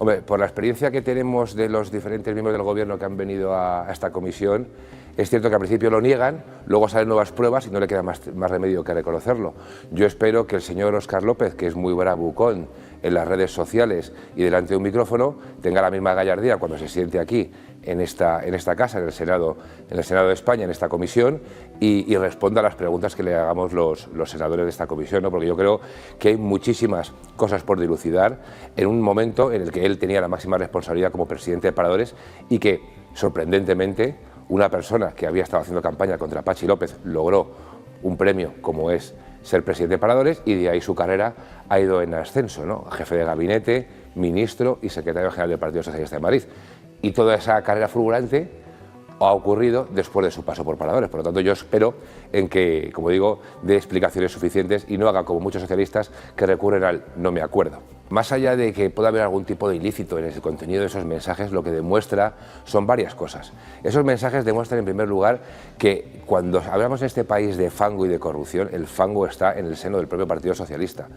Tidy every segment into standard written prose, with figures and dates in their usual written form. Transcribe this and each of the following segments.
Hombre, por la experiencia que tenemos de los diferentes miembros del Gobierno que han venido a esta comisión, es cierto que al principio lo niegan, luego salen nuevas pruebas y no le queda más remedio que reconocerlo. Yo espero que el señor Óscar López, que es muy bravucón en las redes sociales y delante de un micrófono, tenga la misma gallardía cuando se siente aquí, en esta casa, en el Senado de España, en esta comisión, y responda a las preguntas que le hagamos los senadores de esta comisión, ¿no? Porque yo creo que hay muchísimas cosas por dilucidar en un momento en el que él tenía la máxima responsabilidad como presidente de Paradores y que, sorprendentemente, una persona que había estado haciendo campaña contra Patxi López logró un premio como es ser presidente de Paradores, y de ahí su carrera ha ido en ascenso, ¿no? Jefe de gabinete, ministro y secretario general del Partido Socialista de Madrid. Y toda esa carrera fulgurante ha ocurrido después de su paso por Paradores. Por lo tanto, yo espero en que, como digo, dé explicaciones suficientes y no haga como muchos socialistas que recurren al no me acuerdo. Más allá de que pueda haber algún tipo de ilícito en el contenido de esos mensajes, lo que demuestra son varias cosas. Esos mensajes demuestran, en primer lugar, que cuando hablamos en este país de fango y de corrupción, el fango está en el seno del propio Partido Socialista.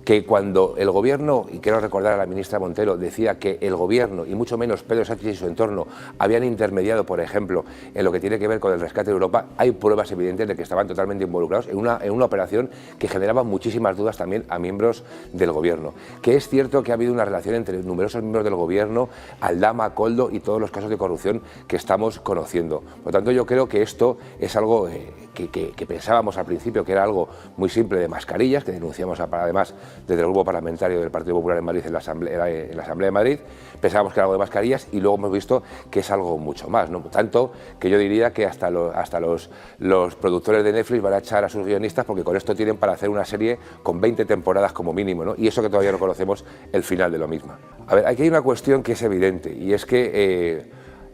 Que cuando el Gobierno, y quiero recordar a la ministra Montero, decía que el Gobierno, y mucho menos Pedro Sánchez y su entorno, habían intermediado, por ejemplo, en lo que tiene que ver con el rescate de Europa, hay pruebas evidentes de que estaban totalmente involucrados en una operación que generaba muchísimas dudas también a miembros del Gobierno. Que es cierto que ha habido una relación entre numerosos miembros del Gobierno, Aldama, Koldo y todos los casos de corrupción que estamos conociendo. Por lo tanto, yo creo que esto es algo que pensábamos al principio que era algo muy simple de mascarillas, que denunciamos además desde el Grupo Parlamentario del Partido Popular en Madrid, en la Asamblea de Madrid, pensábamos que era algo de mascarillas y luego hemos visto que es algo mucho más, ¿no? Tanto que yo diría que hasta los productores de Netflix van a echar a sus guionistas porque con esto tienen para hacer una serie con 20 temporadas como mínimo, ¿no? Y eso que todavía no conocemos el final de lo mismo. A ver, aquí hay una cuestión que es evidente y es que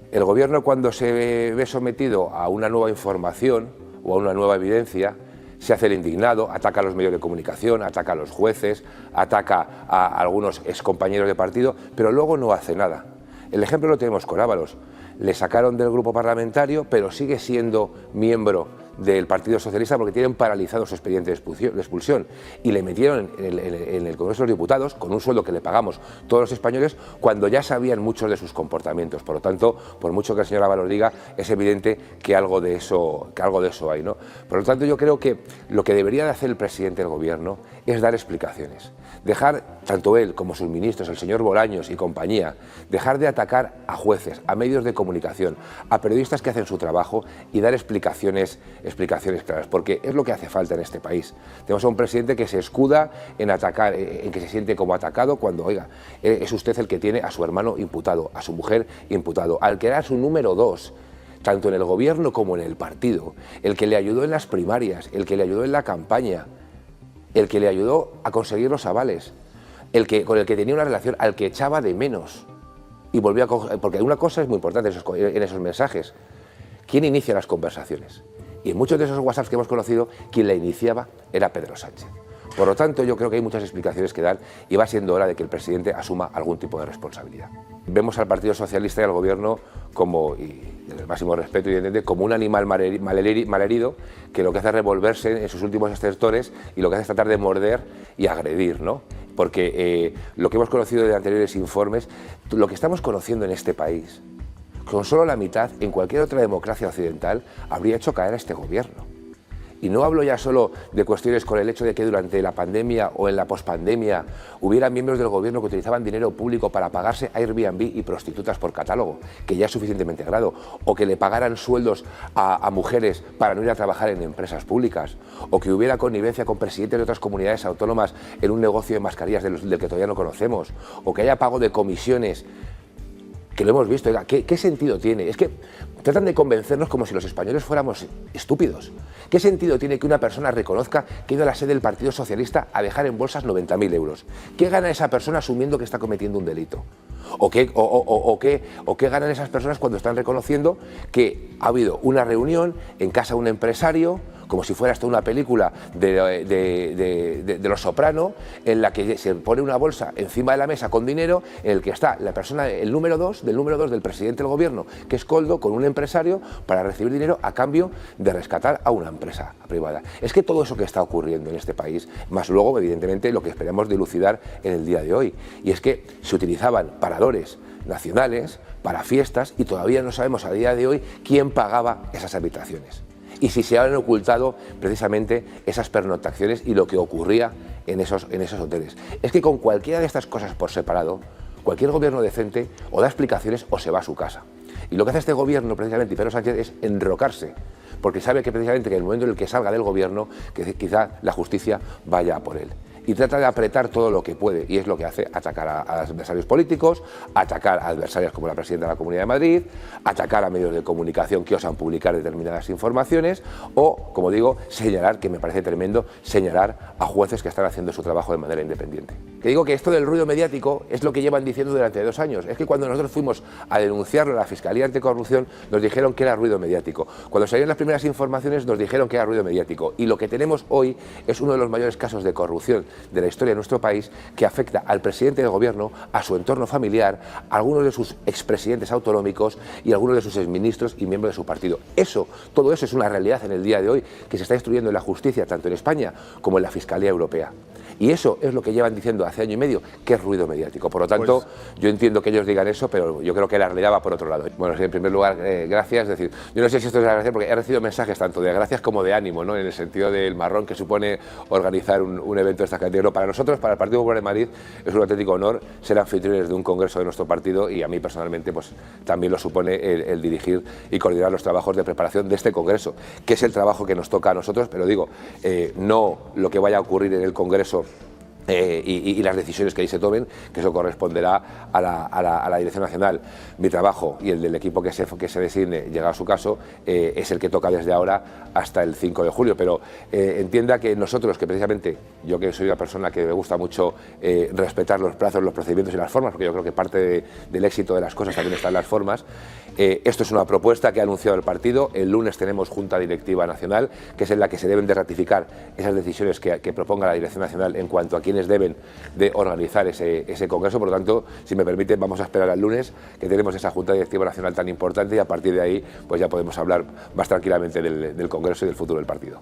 el Gobierno, cuando se ve sometido a una nueva información o a una nueva evidencia, se hace el indignado, ataca a los medios de comunicación, ataca a los jueces, ataca a algunos excompañeros de partido, pero luego no hace nada. El ejemplo lo tenemos con Ábalos. Le sacaron del grupo parlamentario, pero sigue siendo miembro del Partido Socialista porque tienen paralizado su expediente de expulsión y le metieron en el Congreso de los Diputados con un sueldo que le pagamos todos los españoles cuando ya sabían muchos de sus comportamientos. Por lo tanto, por mucho que el señor Ábalos diga, es evidente que algo de eso hay, ¿no? Por lo tanto, yo creo que lo que debería de hacer el presidente del Gobierno es dar explicaciones. Dejar, tanto él como sus ministros, el señor Bolaños y compañía, dejar de atacar a jueces, a medios de comunicación, a periodistas que hacen su trabajo y dar explicaciones claras, porque es lo que hace falta en este país. Tenemos a un presidente que se escuda en atacar, en que se siente como atacado cuando, oiga, es usted el que tiene a su hermano imputado, a su mujer imputado, al que era su número 2, tanto en el Gobierno como en el partido, el que le ayudó en las primarias, el que le ayudó en la campaña, el que le ayudó a conseguir los avales, con el que tenía una relación, al que echaba de menos y volvió a coger, porque una cosa es muy importante en esos mensajes: ¿quién inicia las conversaciones? Y en muchos de esos WhatsApps que hemos conocido, quien la iniciaba era Pedro Sánchez. Por lo tanto, yo creo que hay muchas explicaciones que dar y va siendo hora de que el presidente asuma algún tipo de responsabilidad. Vemos al Partido Socialista y al Gobierno como, y el máximo respeto evidentemente, como un animal malherido que lo que hace es revolverse en sus últimos estertores y lo que hace es tratar de morder y agredir, ¿no? Porque lo que hemos conocido de anteriores informes, lo que estamos conociendo en este país, con solo la mitad, en cualquier otra democracia occidental, habría hecho caer a este Gobierno. Y no hablo ya solo de cuestiones con el hecho de que durante la pandemia o en la pospandemia hubiera miembros del Gobierno que utilizaban dinero público para pagarse Airbnb y prostitutas por catálogo, que ya es suficientemente grado, o que le pagaran sueldos a mujeres para no ir a trabajar en empresas públicas, o que hubiera connivencia con presidentes de otras comunidades autónomas en un negocio de mascarillas del que todavía no conocemos, o que haya pago de comisiones, que lo hemos visto. Oiga, ¿qué sentido tiene? Es que tratan de convencernos como si los españoles fuéramos estúpidos. ¿Qué sentido tiene que una persona reconozca que ha ido a la sede del Partido Socialista a dejar en bolsas 90.000 euros? ¿Qué gana esa persona asumiendo que está cometiendo un delito? ¿O qué ganan esas personas cuando están reconociendo que ha habido una reunión en casa de un empresario como si fuera hasta una película de Los Soprano, en la que se pone una bolsa encima de la mesa con dinero, en el que está la persona, el número 2 del presidente del gobierno, que es Koldo, con un empresario para recibir dinero a cambio de rescatar a una empresa privada. Es que todo eso que está ocurriendo en este país, más luego, evidentemente, lo que esperamos dilucidar en el día de hoy, y es que se utilizaban paradores nacionales para fiestas y todavía no sabemos a día de hoy quién pagaba esas habitaciones y si se han ocultado precisamente esas pernoctaciones y lo que ocurría en esos hoteles. Es que con cualquiera de estas cosas por separado, cualquier gobierno decente o da explicaciones o se va a su casa. Y lo que hace este gobierno, precisamente, y Pedro Sánchez, es enrocarse, porque sabe que precisamente en el momento en el que salga del gobierno, que quizá la justicia vaya a por él. Y trata de apretar todo lo que puede, y es lo que hace: atacar a adversarios políticos, atacar a adversarios como la presidenta de la Comunidad de Madrid, atacar a medios de comunicación que osan publicar determinadas informaciones, o, como digo, señalar, que me parece tremendo, señalar a jueces que están haciendo su trabajo de manera independiente. Que digo que esto del ruido mediático es lo que llevan diciendo durante 2 años. Es que cuando nosotros fuimos a denunciarlo a la Fiscalía Anticorrupción, nos dijeron que era ruido mediático. Cuando salieron las primeras informaciones, nos dijeron que era ruido mediático. Y lo que tenemos hoy es uno de los mayores casos de corrupción de la historia de nuestro país, que afecta al presidente del gobierno, a su entorno familiar, a algunos de sus expresidentes autonómicos y a algunos de sus exministros y miembros de su partido. Todo eso es una realidad en el día de hoy, que se está instruyendo en la justicia, tanto en España como en la Fiscalía Europea. Y eso es lo que llevan diciendo hace año y medio, que es ruido mediático. Por lo tanto, yo entiendo que ellos digan eso, pero yo creo que la realidad va por otro lado. Bueno, sí, en primer lugar, gracias. Es decir, yo no sé si esto es agradecer, porque he recibido mensajes tanto de gracias como de ánimo, ¿no?, en el sentido del marrón que supone organizar un evento de esta categoría. Para nosotros, para el Partido Popular de Madrid, es un auténtico honor ser anfitriones de un congreso de nuestro partido, y a mí personalmente pues también lo supone el dirigir y coordinar los trabajos de preparación de este congreso, que es el trabajo que nos toca a nosotros, pero digo, no lo que vaya a ocurrir en el congreso y las decisiones que ahí se tomen, que eso corresponderá a la Dirección Nacional. Mi trabajo y el del equipo que se designe, llegado a su caso, es el que toca desde ahora hasta el 5 de julio, pero entienda que nosotros, que precisamente yo, que soy una persona que me gusta mucho respetar los plazos, los procedimientos y las formas, porque yo creo que parte del éxito de las cosas también está en las formas, esto es una propuesta que ha anunciado el partido. El lunes tenemos Junta Directiva Nacional, que es en la que se deben de ratificar esas decisiones que proponga la Dirección Nacional en cuanto a quiénes deben de organizar ese congreso. Por lo tanto, si me permiten, vamos a esperar al lunes, que tenemos esa Junta Directiva Nacional tan importante, y a partir de ahí pues ya podemos hablar más tranquilamente del congreso y del futuro del partido.